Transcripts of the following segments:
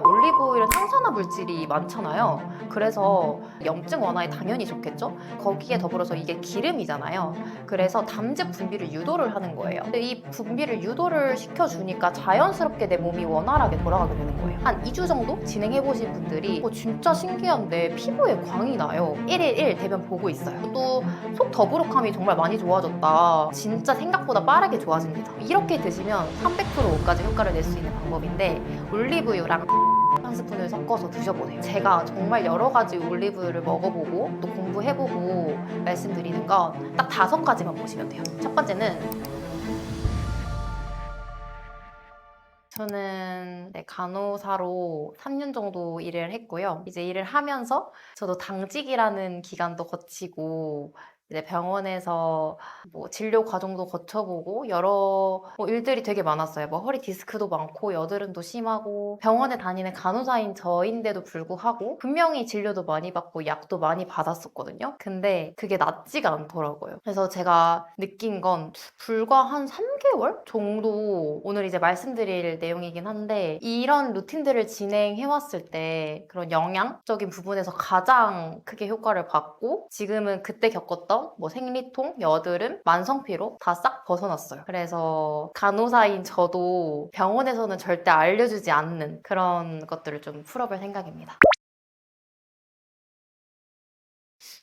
올리브오일은 항산화 물질이 많잖아요. 그래서 염증 완화에 당연히 좋겠죠? 거기에 더불어서 이게 기름이잖아요. 그래서 담즙 분비를 유도를 하는 거예요. 근데 이 분비를 유도를 시켜주니까 자연스럽게 내 몸이 원활하게 돌아가게 되는 거예요. 한 2주 정도 진행해보신 분들이 진짜 신기한데 피부에 광이 나요. 1일 1 대변 보고 있어요. 또 속 더부룩함이 정말 많이 좋아졌다. 진짜 생각보다 빠르게 좋아집니다. 이렇게 드시면 300%까지 효과를 낼 수 있는 방법인데 올리브유랑 한 스푼을 섞어서 드셔보세요. 제가 정말 여러 가지 올리브유를 먹어보고 또 공부해보고 말씀드리는 건 딱 5가지만 보시면 돼요. 첫 번째는 저는 간호사로 3년 정도 일을 했고요. 이제 일을 하면서 저도 당직이라는 기간도 거치고 이제 병원에서 진료 과정도 거쳐보고 여러 일들이 되게 많았어요. 허리 디스크도 많고 여드름도 심하고 병원에 다니는 간호사인 저인데도 불구하고 분명히 진료도 많이 받고 약도 많이 받았었거든요. 근데 그게 낫지가 않더라고요. 그래서 제가 느낀 건 불과 한 3개월 정도 오늘 이제 말씀드릴 내용이긴 한데 이런 루틴들을 진행해왔을 때 그런 영양적인 부분에서 가장 크게 효과를 받고 지금은 그때 겪었던 생리통, 여드름, 만성피로 다 싹 벗어났어요. 그래서 간호사인 저도 병원에서는 절대 알려주지 않는 그런 것들을 좀 풀어볼 생각입니다.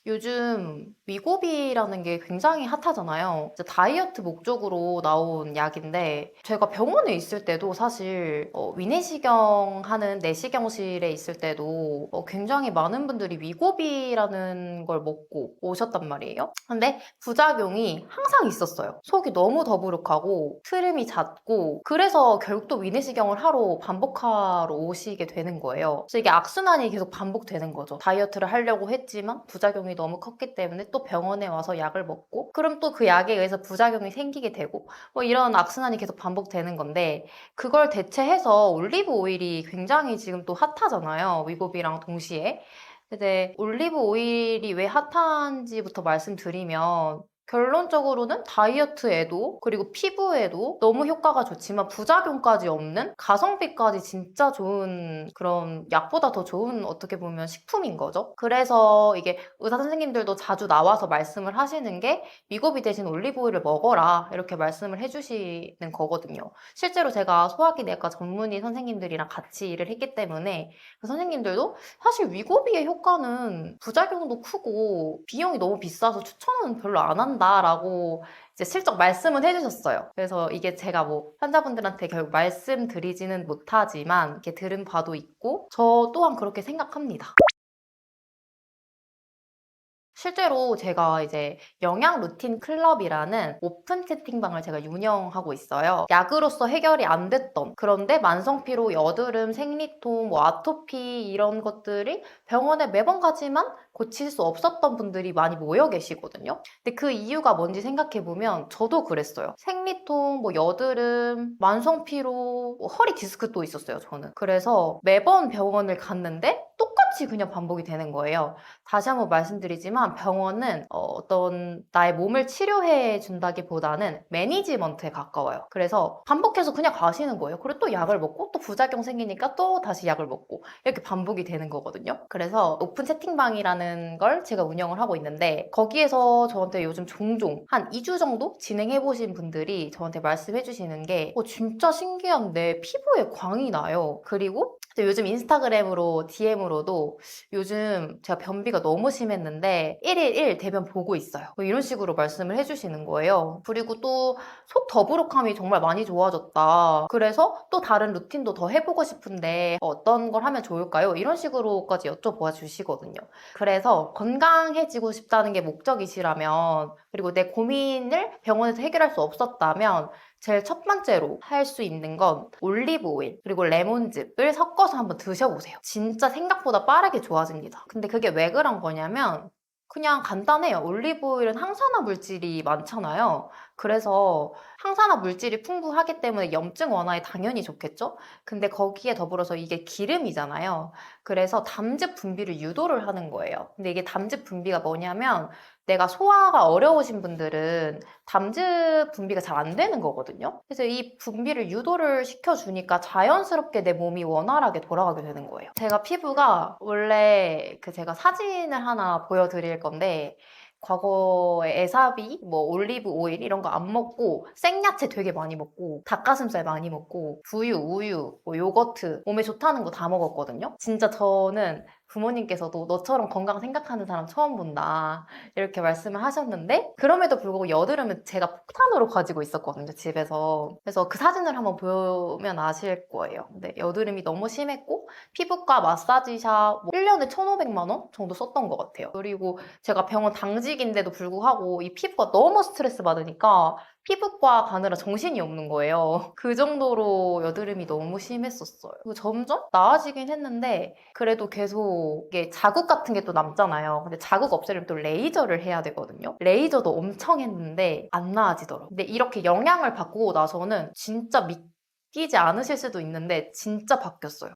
요즘 위고비라는 게 굉장히 핫하잖아요. 이제 다이어트 목적으로 나온 약인데 제가 병원에 있을 때도 사실 위내시경 하는 내시경실에 있을 때도 굉장히 많은 분들이 위고비라는 걸 먹고 오셨단 말이에요. 근데 부작용이 항상 있었어요. 속이 너무 더부룩하고 트림이 잦고 그래서 결국 또 위내시경을 하러 반복하러 오시게 되는 거예요. 그래서 이게 악순환이 계속 반복되는 거죠. 다이어트를 하려고 했지만 부작용이 너무 컸기 때문에 또 병원에 와서 약을 먹고 그럼 또 그 약에 의해서 부작용이 생기게 되고 이런 악순환이 계속 반복되는 건데 그걸 대체해서 올리브 오일이 굉장히 지금 또 핫하잖아요. 위고비랑 동시에. 근데 올리브 오일이 왜 핫한지부터 말씀드리면 결론적으로는 다이어트에도 그리고 피부에도 너무 효과가 좋지만 부작용까지 없는 가성비까지 진짜 좋은 그런 약보다 더 좋은 어떻게 보면 식품인 거죠. 그래서 이게 의사 선생님들도 자주 나와서 말씀을 하시는 게 위고비 대신 올리브 오일을 먹어라 이렇게 말씀을 해주시는 거거든요. 실제로 제가 소화기내과 전문의 선생님들이랑 같이 일을 했기 때문에 그 선생님들도 사실 위고비의 효과는 부작용도 크고 비용이 너무 비싸서 추천은 별로 안 한다라고 이제 슬쩍 말씀은 해주셨어요. 그래서 이게 제가 환자분들한테 결국 말씀드리지는 못하지만 이렇게 들은 바도 있고 저 또한 그렇게 생각합니다. 실제로 제가 이제 영양 루틴 클럽이라는 오픈 채팅방을 제가 운영하고 있어요. 약으로서 해결이 안 됐던 그런데 만성피로, 여드름, 생리통, 아토피 이런 것들이 병원에 매번 가지만 고칠 수 없었던 분들이 많이 모여 계시거든요. 근데 그 이유가 뭔지 생각해보면 저도 그랬어요. 생리통, 여드름, 만성피로, 허리 디스크도 있었어요, 저는. 그래서 매번 병원을 갔는데 똑같이 그냥 반복이 되는 거예요. 다시 한번 말씀드리지만 병원은 어떤 나의 몸을 치료해 준다기보다는 매니지먼트에 가까워요. 그래서 반복해서 그냥 가시는 거예요. 그리고 또 약을 먹고 또 부작용 생기니까 또 다시 약을 먹고 이렇게 반복이 되는 거거든요. 그래서 오픈 채팅방이라는 걸 제가 운영을 하고 있는데 거기에서 저한테 요즘 종종 한 2주 정도 진행해 보신 분들이 저한테 말씀해 주시는 게 진짜 신기한데 피부에 광이 나요. 그리고 요즘 인스타그램으로 DM으로도 요즘 제가 변비가 너무 심했는데 1일 1 대변 보고 있어요. 이런 식으로 말씀을 해주시는 거예요. 그리고 또 속 더부룩함이 정말 많이 좋아졌다. 그래서 또 다른 루틴도 더 해보고 싶은데 어떤 걸 하면 좋을까요? 이런 식으로까지 여쭤봐 주시거든요. 그래서 건강해지고 싶다는 게 목적이시라면 그리고 내 고민을 병원에서 해결할 수 없었다면 제일 첫 번째로 할 수 있는 건 올리브 오일 그리고 레몬즙을 섞어서 한번 드셔보세요. 진짜 생각보다 빠르게 좋아집니다. 근데 그게 왜 그런 거냐면 그냥 간단해요. 올리브 오일은 항산화 물질이 많잖아요. 그래서 항산화 물질이 풍부하기 때문에 염증 완화에 당연히 좋겠죠? 근데 거기에 더불어서 이게 기름이잖아요. 그래서 담즙 분비를 유도를 하는 거예요. 근데 이게 담즙 분비가 뭐냐면 내가 소화가 어려우신 분들은 담즙 분비가 잘 안 되는 거거든요. 그래서 이 분비를 유도를 시켜주니까 자연스럽게 내 몸이 원활하게 돌아가게 되는 거예요. 제가 피부가 원래 제가 사진을 하나 보여드릴 건데 과거에 에사비, 뭐 올리브 오일 이런 거 안 먹고 생야채 되게 많이 먹고 닭가슴살 많이 먹고 두유, 우유, 뭐 요거트 몸에 좋다는 거 다 먹었거든요. 진짜 저는 부모님께서도 너처럼 건강 생각하는 사람 처음 본다 이렇게 말씀을 하셨는데 그럼에도 불구하고 여드름은 제가 폭탄으로 가지고 있었거든요, 집에서. 그래서 그 사진을 한번 보면 아실 거예요. 근데 여드름이 너무 심했고 피부과 마사지샵 뭐 1년에 1,500만 원 정도 썼던 것 같아요. 그리고 제가 병원 당직인데도 불구하고 이 피부가 너무 스트레스 받으니까 피부과 가느라 정신이 없는 거예요. 그 정도로 여드름이 너무 심했었어요. 그리고 점점 나아지긴 했는데 그래도 계속 이게 자국 같은 게 또 남잖아요. 근데 자국 없애려면 또 레이저를 해야 되거든요. 레이저도 엄청 했는데 안 나아지더라고요. 근데 이렇게 영양을 바꾸고 나서는 진짜 믿기지 않으실 수도 있는데 진짜 바뀌었어요.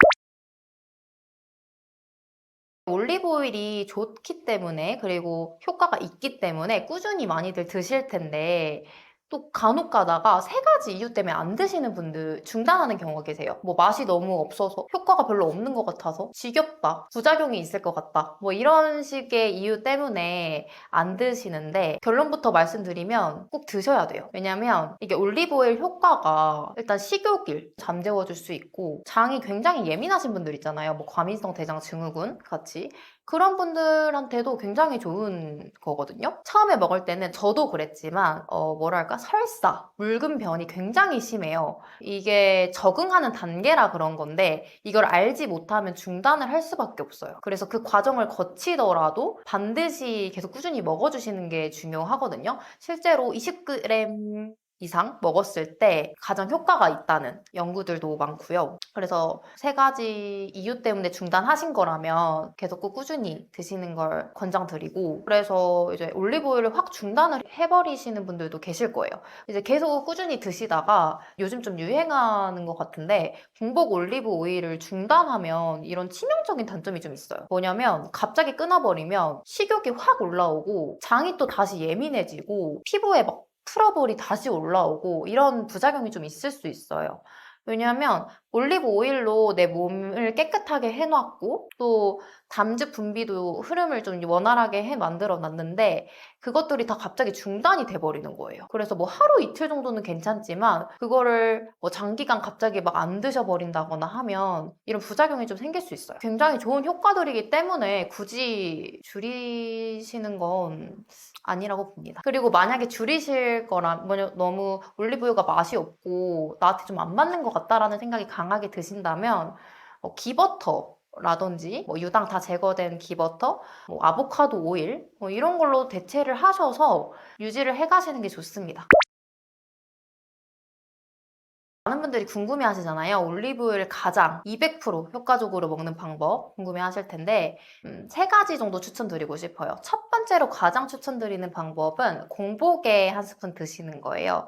올리브오일이 좋기 때문에 그리고 효과가 있기 때문에 꾸준히 많이들 드실 텐데 또 간혹 가다가 세 가지 이유 때문에 안 드시는 분들 중단하는 경우가 계세요. 뭐 맛이 너무 없어서 효과가 별로 없는 것 같아서 지겹다, 부작용이 있을 것 같다 뭐 이런 식의 이유 때문에 안 드시는데 결론부터 말씀드리면 꼭 드셔야 돼요. 왜냐면 이게 올리브오일 효과가 일단 식욕을 잠재워줄 수 있고 장이 굉장히 예민하신 분들 있잖아요. 뭐 과민성 대장 증후군 같이 그런 분들한테도 굉장히 좋은 거거든요. 처음에 먹을 때는 저도 그랬지만 뭐랄까 설사, 묽은 변이 굉장히 심해요. 이게 적응하는 단계라 그런 건데 이걸 알지 못하면 중단을 할 수밖에 없어요. 그래서 그 과정을 거치더라도 반드시 계속 꾸준히 먹어주시는 게 중요하거든요. 실제로 20g 이상 먹었을 때 가장 효과가 있다는 연구들도 많고요. 그래서 세 가지 이유 때문에 중단하신 거라면 계속 꾸준히 드시는 걸 권장드리고 그래서 이제 올리브오일을 확 중단을 해버리시는 분들도 계실 거예요. 이제 계속 꾸준히 드시다가 요즘 좀 유행하는 것 같은데 중복 올리브 오일을 중단하면 이런 치명적인 단점이 좀 있어요. 뭐냐면 갑자기 끊어버리면 식욕이 확 올라오고 장이 또 다시 예민해지고 피부에 막 트러블이 다시 올라오고 이런 부작용이 좀 있을 수 있어요. 왜냐하면 올리브 오일로 내 몸을 깨끗하게 해놨고 또 담즙 분비도 흐름을 좀 원활하게 만들어 놨는데 그것들이 다 갑자기 중단이 돼버리는 거예요. 그래서 뭐 하루 이틀 정도는 괜찮지만 그거를 뭐 장기간 갑자기 막 안 드셔버린다거나 하면 이런 부작용이 좀 생길 수 있어요. 굉장히 좋은 효과들이기 때문에 굳이 줄이시는 건 아니라고 봅니다. 그리고 만약에 줄이실 거라 너무 올리브유가 맛이 없고 나한테 좀 안 맞는 것 같다라는 생각이 강하게 드신다면 기버터 라든지 뭐 유당 다 제거된 기버터, 뭐 아보카도 오일 뭐 이런 걸로 대체를 하셔서 유지를 해가시는 게 좋습니다. 많은 분들이 궁금해 하시잖아요. 올리브오일 가장 200% 효과적으로 먹는 방법 궁금해 하실 텐데 세 가지 정도 추천드리고 싶어요. 첫 번째로 가장 추천드리는 방법은 공복에 한 스푼 드시는 거예요.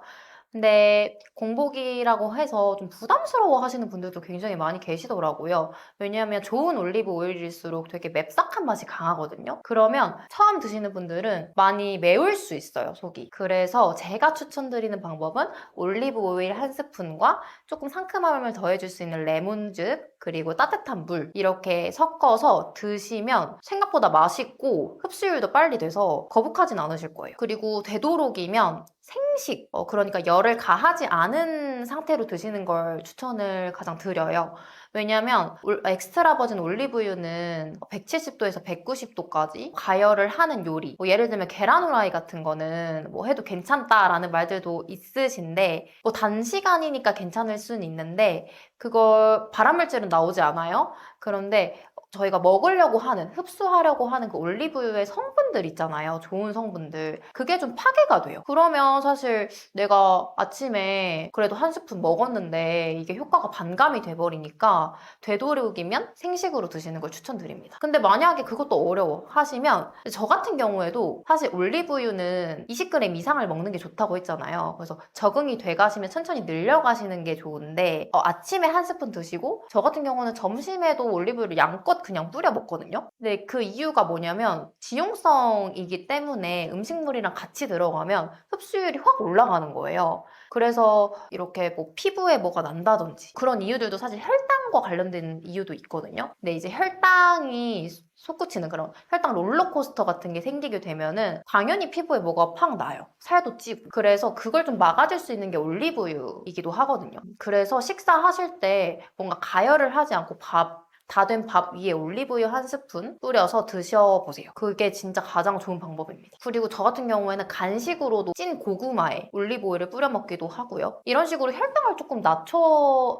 근데 공복이라고 해서 좀 부담스러워 하시는 분들도 굉장히 많이 계시더라고요. 왜냐하면 좋은 올리브 오일일수록 되게 맵싹한 맛이 강하거든요. 그러면 처음 드시는 분들은 많이 매울 수 있어요, 속이. 그래서 제가 추천드리는 방법은 올리브 오일 한 스푼과 조금 상큼함을 더해줄 수 있는 레몬즙 그리고 따뜻한 물 이렇게 섞어서 드시면 생각보다 맛있고 흡수율도 빨리 돼서 거북하진 않으실 거예요. 그리고 되도록이면 생식, 그러니까 열을 가하지 않은 상태로 드시는 걸 추천을 가장 드려요. 왜냐면 엑스트라 버진 올리브유는 170도에서 190도까지 가열을 하는 요리 뭐 예를 들면 계란 후라이 같은 거는 뭐 해도 괜찮다라는 말들도 있으신데 뭐 단시간이니까 괜찮을 수는 있는데 그걸 발암물질은 나오지 않아요. 그런데 저희가 먹으려고 하는, 흡수하려고 하는 그 올리브유의 성분들 있잖아요. 좋은 성분들. 그게 좀 파괴가 돼요. 그러면 사실 내가 아침에 그래도 한 스푼 먹었는데 이게 효과가 반감이 돼버리니까 되도록이면 생식으로 드시는 걸 추천드립니다. 근데 만약에 그것도 어려워 하시면 저 같은 경우에도 사실 올리브유는 20g 이상을 먹는 게 좋다고 했잖아요. 그래서 적응이 돼가시면 천천히 늘려가시는 게 좋은데 아침에 한 스푼 드시고 저 같은 경우는 점심에도 올리브유를 양껏 그냥 뿌려 먹거든요. 근데 그 이유가 뭐냐면 지용성이기 때문에 음식물이랑 같이 들어가면 흡수율이 확 올라가는 거예요. 그래서 이렇게 뭐 피부에 뭐가 난다든지 그런 이유들도 사실 혈당과 관련된 이유도 있거든요. 근데 이제 혈당이 솟구치는 그런 혈당 롤러코스터 같은 게 생기게 되면은 당연히 피부에 뭐가 팍 나요. 살도 찌고. 그래서 그걸 좀 막아줄 수 있는 게 올리브유이기도 하거든요. 그래서 식사하실 때 뭔가 가열을 하지 않고 다 된 밥 위에 올리브유 한 스푼 뿌려서 드셔보세요. 그게 진짜 가장 좋은 방법입니다. 그리고 저 같은 경우에는 간식으로도 찐 고구마에 올리브오일을 뿌려 먹기도 하고요. 이런 식으로 혈당을 조금 낮춰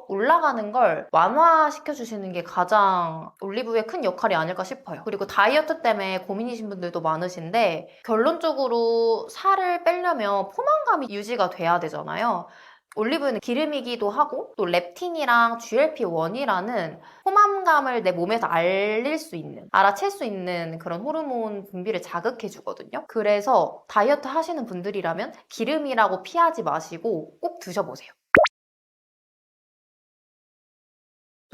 올라가는 걸 완화시켜 주시는 게 가장 올리브유의 큰 역할이 아닐까 싶어요. 그리고 다이어트 때문에 고민이신 분들도 많으신데 결론적으로 살을 빼려면 포만감이 유지가 돼야 되잖아요. 올리브유는 기름이기도 하고 또 렙틴이랑 GLP-1이라는 포만감을 내 몸에서 알아챌 수 있는 그런 호르몬 분비를 자극해 주거든요. 그래서 다이어트 하시는 분들이라면 기름이라고 피하지 마시고 꼭 드셔보세요.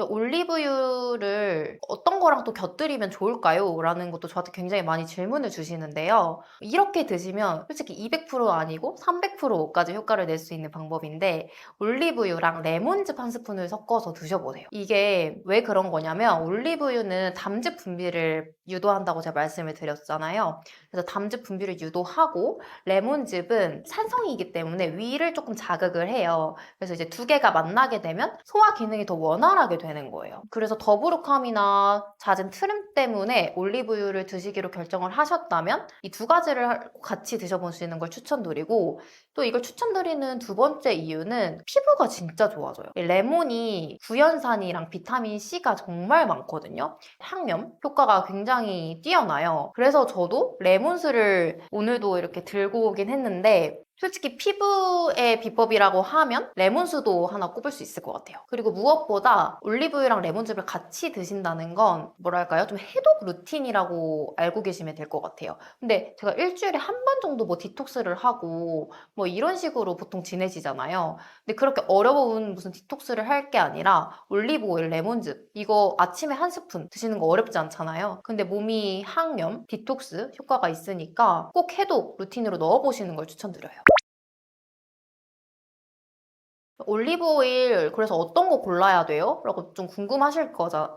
올리브유를 어떤 거랑 또 곁들이면 좋을까요? 라는 것도 저한테 굉장히 많이 질문을 주시는데요. 이렇게 드시면 솔직히 200% 아니고 300%까지 효과를 낼 수 있는 방법인데 올리브유랑 레몬즙 한 스푼을 섞어서 드셔보세요. 이게 왜 그런 거냐면 올리브유는 담즙 분비를 유도한다고 제가 말씀을 드렸잖아요. 그래서 담즙 분비를 유도하고 레몬즙은 산성이기 때문에 위를 조금 자극을 해요. 그래서 이제 두 개가 만나게 되면 소화 기능이 더 원활하게 되는 거예요. 그래서 더부룩함이나 잦은 트림 때문에 올리브유를 드시기로 결정을 하셨다면 이 두 가지를 같이 드셔보시는 걸 추천드리고 또 이걸 추천드리는 두 번째 이유는 피부가 진짜 좋아져요. 레몬이 구연산이랑 비타민 C가 정말 많거든요. 항염 효과가 굉장히 뛰어나요. 그래서 저도 레몬수를 오늘도 이렇게 들고 오긴 했는데 솔직히 피부의 비법이라고 하면 레몬수도 하나 꼽을 수 있을 것 같아요. 그리고 무엇보다 올리브유랑 레몬즙을 같이 드신다는 건 뭐랄까요? 좀 해독 루틴이라고 알고 계시면 될 것 같아요. 근데 제가 일주일에 한 번 정도 뭐 디톡스를 하고 뭐 이런 식으로 보통 지내시잖아요. 근데 그렇게 어려운 무슨 디톡스를 할 게 아니라 올리브 오일, 레몬즙 이거 아침에 한 스푼 드시는 거 어렵지 않잖아요. 근데 몸이 항염, 디톡스 효과가 있으니까 꼭 해독 루틴으로 넣어보시는 걸 추천드려요. 올리브 오일 그래서 어떤 거 골라야 돼요? 라고 좀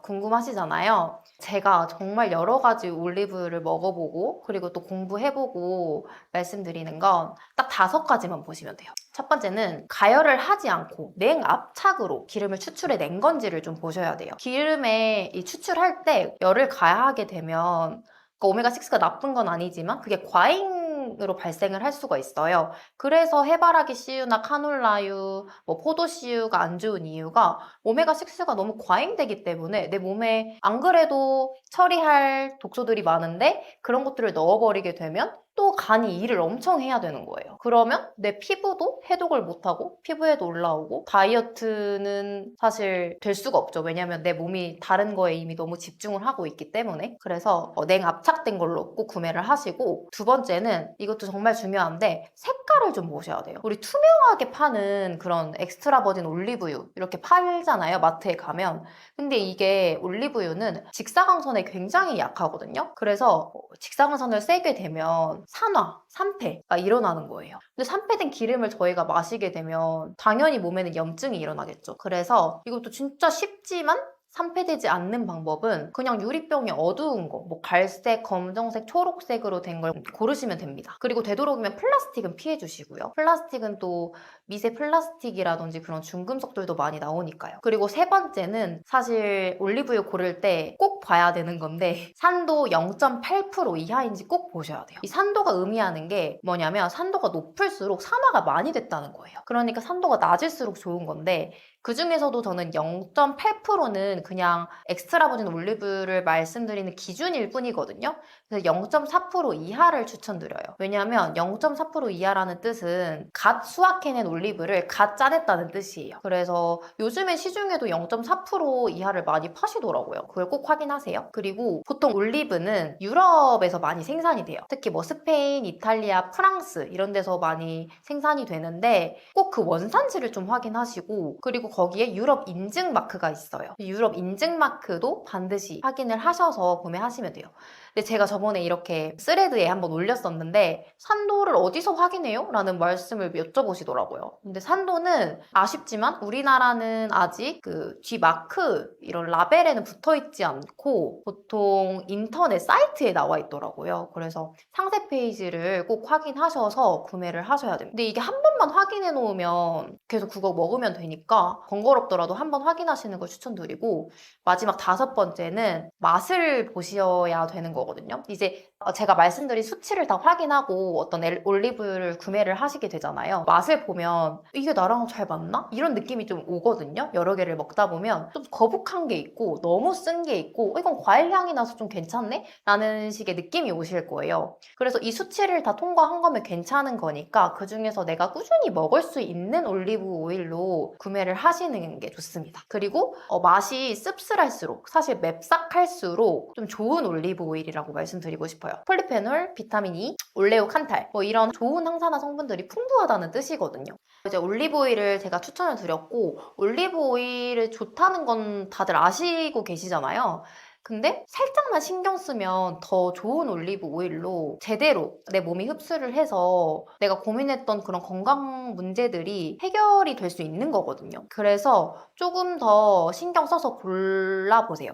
궁금하시잖아요. 제가 정말 여러 가지 올리브유를 먹어보고 그리고 또 공부해보고 말씀드리는 건 딱 5가지만 보시면 돼요. 첫 번째는 가열을 하지 않고 냉압착으로 기름을 추출해 낸 건지를 좀 보셔야 돼요. 기름에 이 추출할 때 열을 가하게 되면 그러니까 오메가6가 나쁜 건 아니지만 그게 과잉으로 발생을 할 수가 있어요. 그래서 해바라기 씨유나 카놀라유, 뭐 포도씨유가 안 좋은 이유가 오메가6가 너무 과잉되기 때문에 내 몸에 안 그래도 처리할 독소들이 많은데 그런 것들을 넣어버리게 되면 또 간이 일을 엄청 해야 되는 거예요. 그러면 내 피부도 해독을 못하고 피부에도 올라오고 다이어트는 사실 될 수가 없죠. 왜냐면 내 몸이 다른 거에 이미 너무 집중을 하고 있기 때문에. 그래서 냉압착된 걸로 꼭 구매를 하시고 두 번째는 이것도 정말 중요한데 색깔을 좀 보셔야 돼요. 우리 투명하게 파는 그런 엑스트라 버진 올리브유 이렇게 팔잖아요. 마트에 가면. 근데 이게 올리브유는 직사광선에 굉장히 약하거든요. 그래서 직사광선을 쐬게 되면 산화, 산패가 일어나는 거예요. 근데 산패된 기름을 저희가 마시게 되면 당연히 몸에는 염증이 일어나겠죠. 그래서 이것도 진짜 쉽지만 산패되지 않는 방법은 그냥 유리병이 어두운 거, 뭐 갈색, 검정색, 초록색으로 된 걸 고르시면 됩니다. 그리고 되도록이면 플라스틱은 피해 주시고요. 플라스틱은 또 미세 플라스틱이라든지 그런 중금속들도 많이 나오니까요. 그리고 세 번째는 사실 올리브유 고를 때 꼭 봐야 되는 건데 산도 0.8% 이하인지 꼭 보셔야 돼요. 이 산도가 의미하는 게 뭐냐면 산도가 높을수록 산화가 많이 됐다는 거예요. 그러니까 산도가 낮을수록 좋은 건데 그 중에서도 저는 0.8%는 그냥 엑스트라 버진 올리브를 말씀드리는 기준일 뿐이거든요. 그래서 0.4% 이하를 추천드려요. 왜냐하면 0.4% 이하라는 뜻은 갓 수확해낸 올리브를 갓 짜냈다는 뜻이에요. 그래서 요즘에 시중에도 0.4% 이하를 많이 파시더라고요. 그걸 꼭 확인하세요. 그리고 보통 올리브는 유럽에서 많이 생산이 돼요. 특히 뭐 스페인, 이탈리아, 프랑스 이런 데서 많이 생산이 되는데 꼭 그 원산지를 좀 확인하시고 그리고 거기에 유럽 인증 마크가 있어요. 유럽 인증 마크도 반드시 확인을 하셔서 구매하시면 돼요. 근데 제가 저번에 이렇게 스레드에 한번 올렸었는데 산도를 어디서 확인해요? 라는 말씀을 여쭤보시더라고요. 근데 산도는 아쉽지만 우리나라는 아직 그 G 마크 이런 라벨에는 붙어 있지 않고 보통 인터넷 사이트에 나와 있더라고요. 그래서 상세 페이지를 꼭 확인하셔서 구매를 하셔야 됩니다. 근데 이게 한 번만 확인해 놓으면 계속 그거 먹으면 되니까 번거롭더라도 한 번 확인하시는 걸 추천드리고, 마지막 5번째는 맛을 보셔야 되는 거거든요. 이제 제가 말씀드린 수치를 다 확인하고 어떤 올리브유를 구매를 하시게 되잖아요. 맛을 보면 이게 나랑 잘 맞나? 이런 느낌이 좀 오거든요. 여러 개를 먹다 보면 좀 거북한 게 있고 너무 쓴 게 있고 이건 과일 향이 나서 좀 괜찮네? 라는 식의 느낌이 오실 거예요. 그래서 이 수치를 다 통과한 거면 괜찮은 거니까 그 중에서 내가 꾸준히 먹을 수 있는 올리브 오일로 구매를 하시는 게 좋습니다. 그리고 맛이 씁쓸할수록, 사실 맵싹할수록 좀 좋은 올리브 오일이라고 말씀드리고 싶어요. 폴리페놀, 비타민 E, 올레오 칸탈 이런 좋은 항산화 성분들이 풍부하다는 뜻이거든요. 이제 올리브 오일을 제가 추천을 드렸고, 올리브 오일이 좋다는 건 다들 아시고 계시잖아요. 근데 살짝만 신경 쓰면 더 좋은 올리브 오일로 제대로 내 몸이 흡수를 해서 내가 고민했던 그런 건강 문제들이 해결이 될 수 있는 거거든요. 그래서 조금 더 신경 써서 골라보세요.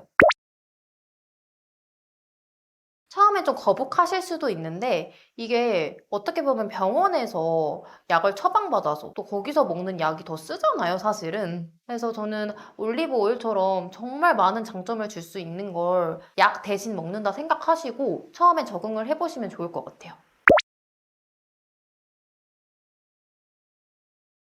처음엔 좀 거북하실 수도 있는데 이게 어떻게 보면 병원에서 약을 처방받아서 또 거기서 먹는 약이 더 쓰잖아요, 사실은. 그래서 저는 올리브 오일처럼 정말 많은 장점을 줄 수 있는 걸 약 대신 먹는다 생각하시고 처음엔 적응을 해보시면 좋을 것 같아요.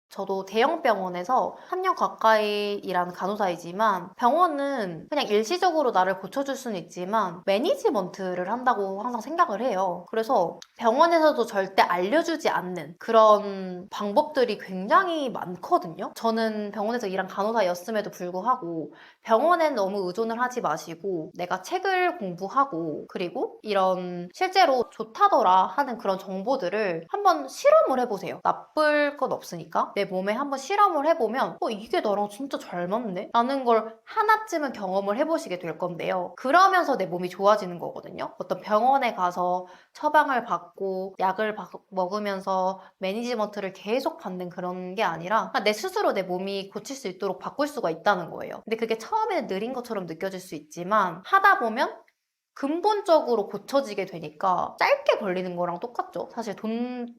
저도 대형 병원에서 3년 가까이 일한 간호사이지만 병원은 그냥 일시적으로 나를 고쳐줄 수는 있지만 매니지먼트를 한다고 항상 생각을 해요. 그래서 병원에서도 절대 알려주지 않는 그런 방법들이 굉장히 많거든요. 저는 병원에서 일한 간호사였음에도 불구하고 병원엔 너무 의존을 하지 마시고 내가 책을 공부하고 그리고 이런 실제로 좋다더라 하는 그런 정보들을 한번 실험을 해보세요. 나쁠 건 없으니까. 내 몸에 한번 실험을 해보면 이게 나랑 진짜 잘 맞네? 라는 걸 하나쯤은 경험을 해보시게 될 건데요. 그러면서 내 몸이 좋아지는 거거든요. 어떤 병원에 가서 처방을 받고 약을 먹으면서 매니지먼트를 계속 받는 그런 게 아니라 내 스스로 내 몸이 고칠 수 있도록 바꿀 수가 있다는 거예요. 근데 그게 처음에는 느린 것처럼 느껴질 수 있지만 하다 보면 근본적으로 고쳐지게 되니까 짧게 걸리는 거랑 똑같죠. 사실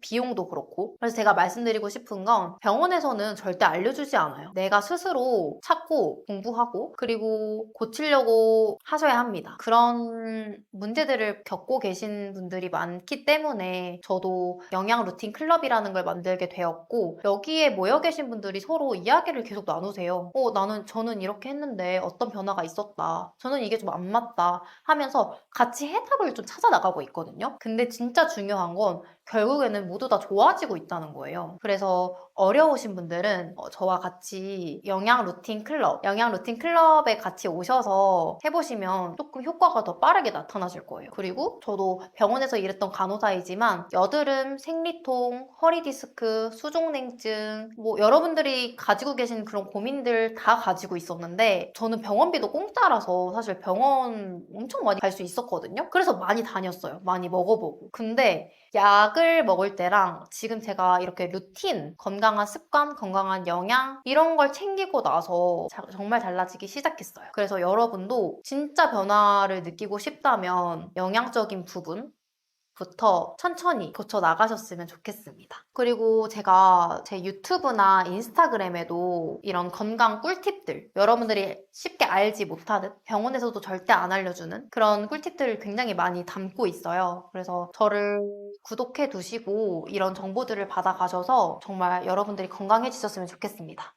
비용도 그렇고. 그래서 제가 말씀드리고 싶은 건 병원에서는 절대 알려주지 않아요. 내가 스스로 찾고 공부하고 그리고 고치려고 하셔야 합니다. 그런 문제들을 겪고 계신 분들이 많기 때문에 저도 영양 루틴 클럽이라는 걸 만들게 되었고, 여기에 모여 계신 분들이 서로 이야기를 계속 나누세요. 저는 이렇게 했는데 어떤 변화가 있었다. 저는 이게 좀 안 맞다 하면서 같이 해답을 좀 찾아 나가고 있거든요. 근데 진짜 중요한 건 결국에는 모두 다 좋아지고 있다는 거예요. 그래서 어려우신 분들은 저와 같이 영양 루틴 클럽에 같이 오셔서 해보시면 조금 효과가 더 빠르게 나타나실 거예요. 그리고 저도 병원에서 일했던 간호사이지만 여드름, 생리통, 허리 디스크, 수족냉증 여러분들이 가지고 계신 그런 고민들 다 가지고 있었는데 저는 병원비도 공짜라서 사실 병원 엄청 많이 갈 수 있었거든요. 그래서 많이 다녔어요. 많이 먹어보고. 근데 약을 먹을 때랑 지금 제가 이렇게 루틴, 건강한 습관, 건강한 영양 이런 걸 챙기고 나서 정말 달라지기 시작했어요. 그래서 여러분도 진짜 변화를 느끼고 싶다면 영양적인 부분 부터 천천히 고쳐 나가셨으면 좋겠습니다. 그리고 제가 제 유튜브나 인스타그램에도 이런 건강 꿀팁들, 여러분들이 쉽게 알지 못하는, 병원에서도 절대 안 알려주는 그런 꿀팁들을 굉장히 많이 담고 있어요. 그래서 저를 구독해 두시고 이런 정보들을 받아가셔서 정말 여러분들이 건강해지셨으면 좋겠습니다.